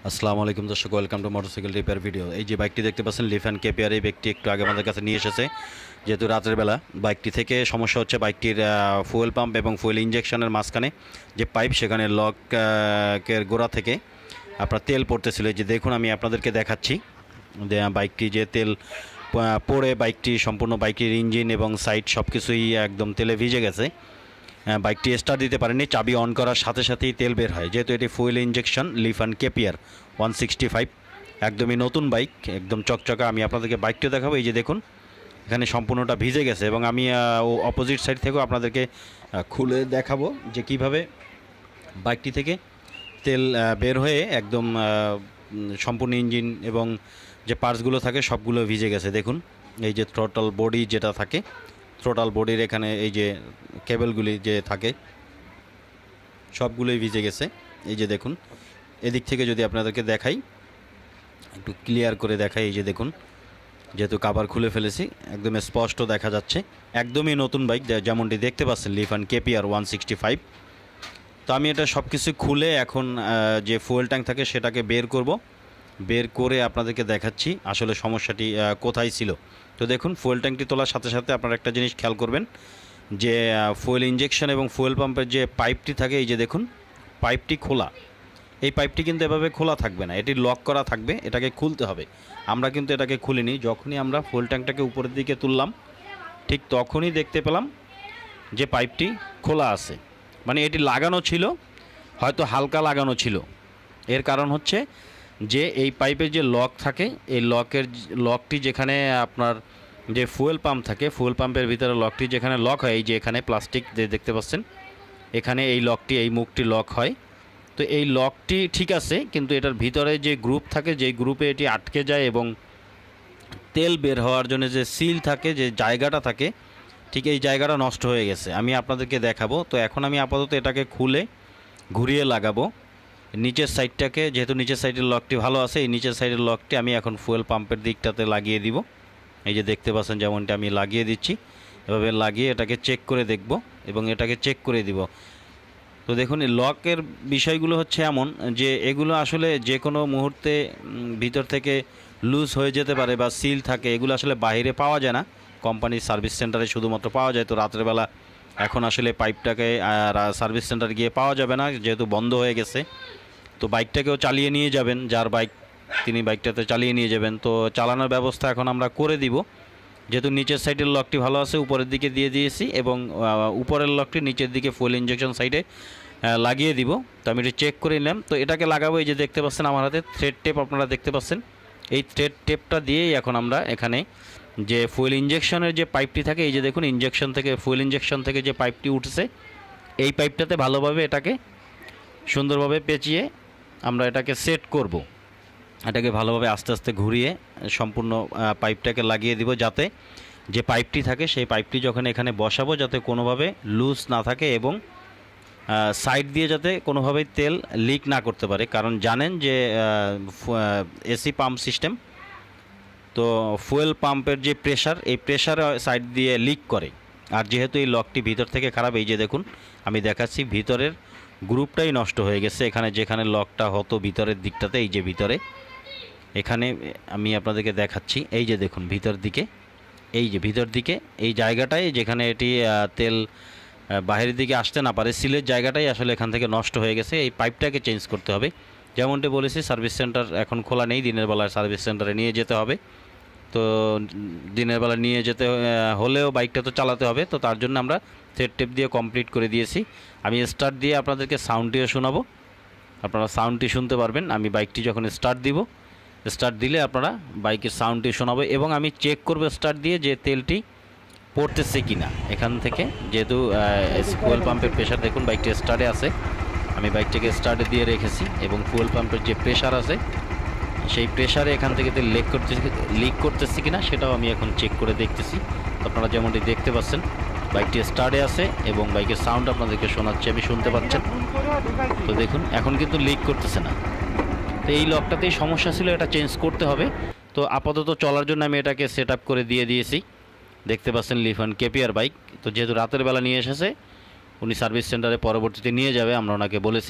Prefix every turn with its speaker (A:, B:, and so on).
A: আসসালামু আলাইকুম দর্শক, welcome to motorcycle repair video. এই যে বাইকটি দেখতে পাচ্ছেন লিফান কেপিআর, এই ব্যক্তি একটু আগে আমাদের কাছে নিয়ে এসেছে। যেহেতু রাতের বেলা বাইকটি থেকে সমস্যা হচ্ছে, বাইকটির ফুয়েল পাম্প এবং ফুয়েল ইঞ্জেকশনের মাঝখানে যে পাইপ, সেখানে লকের গোড়া থেকে আপনার তেল পড়তেছিল। যে দেখুন, আমি আপনাদেরকে দেখাচ্ছি বাইকটি যে তেল পড়ে বাইকটি সম্পূর্ণ, বাইকটির ইঞ্জিন এবং সাইড সব কিছুই একদম তেলে ভিজে গেছে। বাইকটি স্টার্ট দিতে পারেনি, চাবি অন করার সাথে সাথেই তেল বের হয়। যেহেতু এটি ফুয়েল ইঞ্জেকশন লিফান কেপিআর 165, একদমই নতুন বাইক, একদম চকচকা। আমি আপনাদেরকে বাইকটিও দেখাবো। এই যে দেখুন, এখানে সম্পূর্ণটা ভিজে গেছে এবং আমি অপোজিট সাইড থেকেও আপনাদেরকে খুলে দেখাবো যে কিভাবে বাইকটি থেকে তেল বের হয়ে একদম সম্পূর্ণ ইঞ্জিন এবং যে পার্টসগুলো থাকে সবগুলো ভিজে গেছে। দেখুন, এই যে থ্রোটল বডি যেটা থাকে, থ্রোটল বডির এখানে এই যে কেবলগুলি যে থাকে সবগুলোই ভিজে গেছে। এই যে দেখুন, এদিক থেকে যদি আপনাদেরকে দেখাই, একটু ক্লিয়ার করে দেখাই, এই যে দেখুন, যেহেতু কাভার খুলে ফেলেছি একদম স্পষ্ট দেখা যাচ্ছে। একদমই নতুন বাইক, যেমনটি দেখতে পাচ্ছেন লিফান কেপিআর 165। তো আমি এটা সব কিছু খুলে এখন যে ফুয়েল ট্যাঙ্ক থাকে সেটাকে বের করে আপনাদেরকে দেখাচ্ছি আসলে সমস্যাটি কোথায় ছিল। তো দেখুন, ফুয়েল ট্যাঙ্কটি তোলার সাথে সাথে আপনারা একটা জিনিস খেয়াল করবেন যে ফুয়েল ইঞ্জেকশন এবং ফুয়েল পাম্পের যে পাইপটি থাকে, এই যে দেখুন পাইপটি খোলা। এই পাইপটি কিন্তু এভাবে খোলা থাকবে না, এটি লক করা থাকবে, এটাকে খুলতে হবে। আমরা কিন্তু এটাকে খুলিনি। যখনই আমরা ফুয়েল ট্যাঙ্কটাকে উপরের দিকে তুললাম, ঠিক তখনই দেখতে পেলাম যে পাইপটি খোলা আছে। মানে এটি লাগানো ছিল, হয়তো হালকা লাগানো ছিল। এর কারণ হচ্ছে যে এই পাইপের যে লক থাকে, এই লকটি যেখানে আপনার যে ফুয়েল পাম্প থাকে, ফুয়েল পাম্পের ভিতরে লকটি যেখানে লক হয়, এই যে এখানে প্লাস্টিক দেখতে পাচ্ছেন, এখানে এই লকটি, এই মুখটি লক হয়। তো এই লকটি ঠিক আছে, কিন্তু এটার ভিতরে যে গ্রুপ থাকে, যেই গ্রুপে এটি আটকে যায় এবং তেল বের হওয়ার জন্য যে সিল থাকে, যে জায়গাটা থাকে, ঠিক এই জায়গাটা নষ্ট হয়ে গেছে। আমি আপনাদেরকে দেখাবো। তো এখন আমি আপাতত এটাকে খুলে ঘুরিয়ে লাগাবো নিচের সাইডটাকে। যেহেতু নিচের সাইডের লকটি ভালো আছে, এই নিচের সাইডের লকটি আমি এখন ফুয়েল পাম্পের দিকটাতে লাগিয়ে দিব। এই যে দেখতে পাচ্ছেন, যেমনটা আমি লাগিয়ে দিচ্ছি, এভাবে লাগিয়ে এটাকে চেক করে দেখব এবং এটাকে চেক করে দিব। তো দেখুন, এই লকের বিষয়গুলো হচ্ছে এমন যে এগুলো আসলে যে কোনো মুহূর্তে ভিতর থেকে লুজ হয়ে যেতে পারে বা সিল থাকে, এগুলো আসলে বাইরে পাওয়া যায় না, কোম্পানির সার্ভিস সেন্টারে শুধুমাত্র পাওয়া যায়। তো রাতের বেলা এখন আসলে পাইপটাকে সার্ভিস সেন্টার গিয়ে পাওয়া যাবে না, যেহেতু বন্ধ হয়ে গেছে। তো বাইকটাকেও চালিয়ে নিয়ে যাবেন, যার বাইক তিনি বাইকটাতে চালিয়ে নিয়ে যাবেন। তো চালানোর ব্যবস্থা এখন আমরা করে দিব। যেহেতু নিচের সাইডের লকটি ভালো আছে, উপরের দিকে দিয়ে দিয়েছি এবং উপরের লকটি নিচের দিকে ফুয়েল ইঞ্জেকশন সাইডে লাগিয়ে দিব। তো আমি এটা চেক করে নিলাম। তো এটাকে লাগাবো। এই যে দেখতে পাচ্ছেন আমার হাতে থ্রেড টেপ, আপনারা দেখতে পাচ্ছেন। এই থ্রেড টেপটা দিয়েই এখন আমরা এখানে যে ফুয়েল ইঞ্জেকশনের যে পাইপটি থাকে, এই যে দেখুন, ফুয়েল ইঞ্জেকশন থেকে যে পাইপটি উঠছে, এই পাইপটাতে ভালোভাবে এটাকে সুন্দরভাবে পেঁচিয়ে আমরা এটাকে সেট করব। এটাকে ভালোভাবে আস্তে আস্তে ঘুরিয়ে সম্পূর্ণ পাইপটাকে লাগিয়ে দিব, যাতে যে পাইপটি থাকে সেই পাইপটি যখন এখানে বসাবো যাতে কোনোভাবে লুজ না থাকে এবং সাইড দিয়ে যাতে কোনোভাবেই তেল লিক না করতে পারে। কারণ জানেন যে এসি পাম্প সিস্টেম, তো ফুয়েল পাম্পের যে প্রেশার, এই প্রেশার সাইড দিয়ে লিক করে। আর যেহেতু এই লকটি ভিতর থেকে খারাপ, এই যে দেখুন আমি দেখাচ্ছি, ভিতরের গ্রুপটাই নষ্ট হয়ে গেছে। এখানে যেখানে লকটা হতো ভিতরের দিকটাতে, এই যে ভিতরে, এখানে আমি আপনাদেরকে দেখাচ্ছি, এই যে দেখুন ভিতর দিকে, এই যে ভিতর দিকে এই জায়গাটায় যেখানে এটি তেল বাইরের দিকে আসতে না পারে, সিলের জায়গাটাই আসলে এখান থেকে নষ্ট হয়ে গেছে। এই পাইপটাকে চেঞ্জ করতে হবে। যেমনটি বলেছি, সার্ভিস সেন্টার এখন খোলা নেই, দিনের বেলায় সার্ভিস সেন্টারে নিয়ে যেতে হবে। তো দিনের বেলা নিয়ে যেতে হলেও বাইকটা তো চালাতে হবে, তো তার জন্য আমরা থ্রেড টেপ দিয়ে কমপ্লিট করে দিয়েছি। আমি স্টার্ট দিয়ে আপনাদেরকে সাউন্ডটিও শোনাবো, আপনারা সাউন্ডটি শুনতে পারবেন। আমি বাইকটি যখন স্টার্ট দিব, স্টার্ট দিলে আপনারা বাইকের সাউন্ডটি শোনাবো এবং আমি চেক করব স্টার্ট দিয়ে যে তেলটি পড়তেছে কি না এখান থেকে। যেহেতু ফুয়েল পাম্পের প্রেশার দেখুন বাইকটি স্টার্টে আছে, আমি বাইকটিকে স্টার্টে দিয়ে রেখেছি এবং ফুয়েল পাম্পের যে প্রেশার আছে সেই প্রেশারে এখান থেকে তেল লিক করতেছে কিনা সেটাও আমি এখন চেক করে দেখতেছি। আপনারা যেমনটি দেখতে পাচ্ছেন বাইকটি স্টার্টে আছে এবং বাইকের সাউন্ড আপনাদেরকে শোনাচ্ছি, আমি শুনতে পাচ্ছেন। তো দেখুন এখন কিন্তু লিক করতেছে না। তো এই লকটাতেই সমস্যা ছিল, এটা চেঞ্জ করতে হবে। তো আপাতত চলার জন্য আমি এটাকে সেট আপ করে দিয়ে দিয়েছি। দেখতে পাচ্ছেন লিফান কেপিআর বাইক। তো যেহেতু রাতের বেলা নিয়ে এসেছে, উনি সার্ভিস সেন্টারে পরবর্তীতে নিয়ে যাবে, আমরা ওনাকে বলেছি।